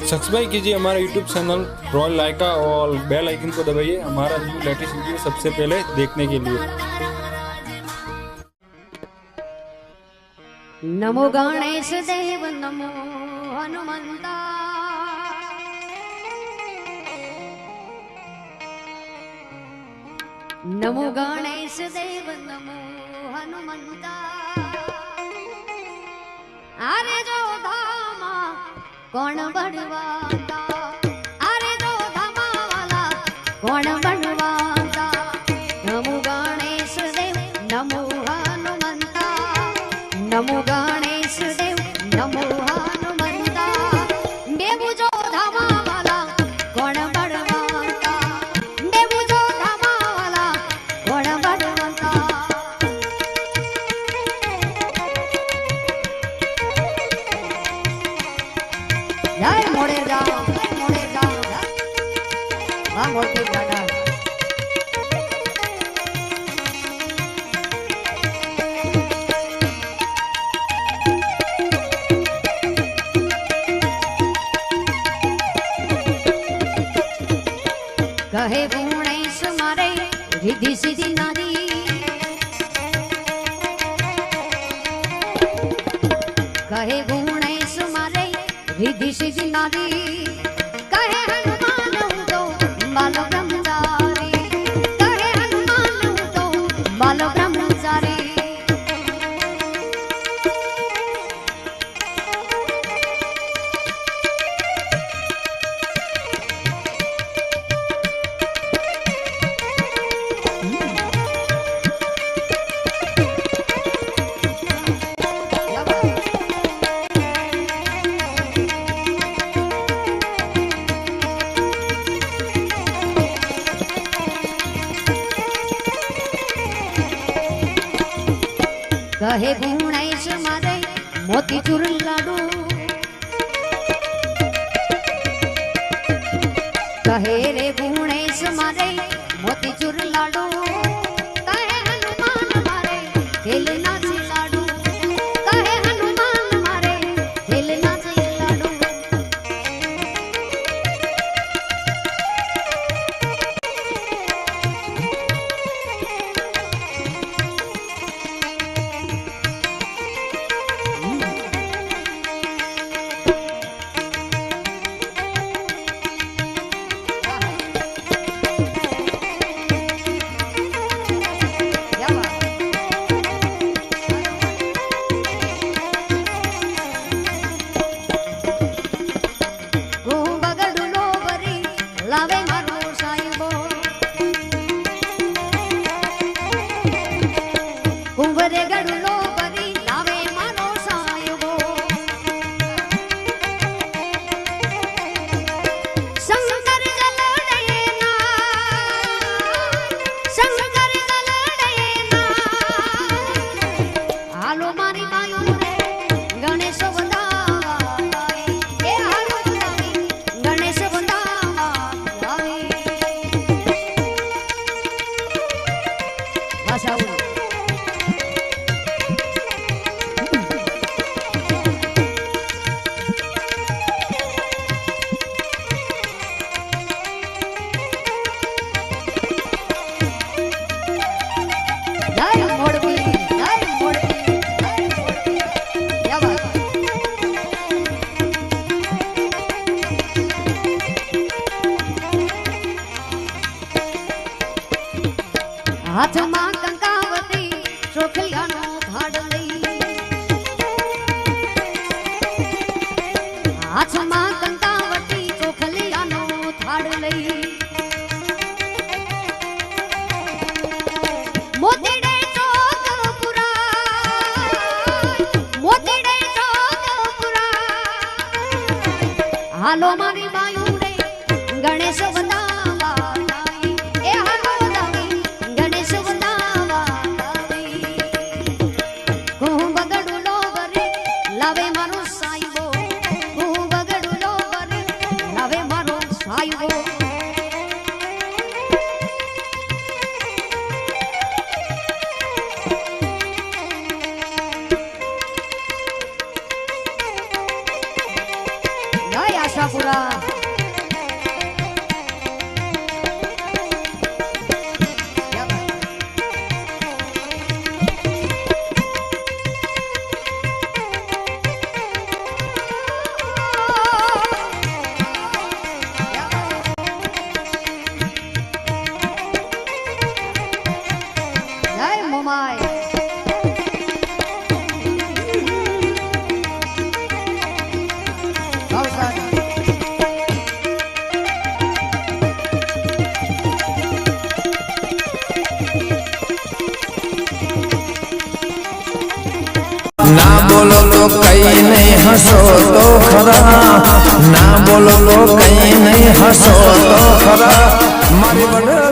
Subscribe कीजिए हमारा YouTube channel royal लाइका और बेल आइकन को दबाइए हमारा न्यू लेटेस्ट वीडियो सबसे पहले देखने के लिए। नमो गणेश देव नमो हनुमंता, नमो गणेश देव नमो हनुमंता। अरे जो धामा कौन बनवाता, अरे जो धामा वाला कौन बनवाता। नमो गणेश देव नमो हनुमंता, नमो गणेश देव नमो हनुमंता। देव जो धामा वाला कौन बनवाता, देव जो धामा वाला कौन बनवाता। जय मोरे जा हाँ मोटे दादा। कहे गुणेश मारे रिद्धि सिद्धि नारी, कहे गुणेश मारे रिद्धि सिद्धि नारी। कहे हनुमान हूँ तो बाल ब्रह्मचारी, कहे हनुमान हूँ तो बाल ब्रह्मचारी। कहे गुणेश मारे मोतीचूर लाडू, कहे रे गुणेश मारे मोतीचूर लाडू। कहे हनुमान मारे खेलना से लाडू, कहे हनुमान मारे खेलना से लाडू। लावे मारो साहिबो, कुंवरे गड़ुलो बरी लावे मारो साहिबो। शंकर जल डयना, शंकर जल डयना। हालो मारी बायो रे गणेश वंदावा, ए हालो गणेश वंदावा। हाथ मां कंकावती चोखलियानो धाड़ लई, हाथ मां कंकावती चोखलियानो धाड़ लई। मोतीड़े चौकपुरा, मोतीड़े चौकपुरा। हालो मारी बायू रे गणेश वंदावा, ए हालो गणेश वंदावा। कहूँ बगड़ुलो बरे लावे मारो साहिबो, कहूँ बगड़ुलो बरे लावे मारो साहिबो। जय आशा આશાપુરા જય મોમાય ना बोलो तो कहीं नहीं हंसो तो खरा, ना बोलो तो कहीं नहीं हंसो तो खरा, मारी बड़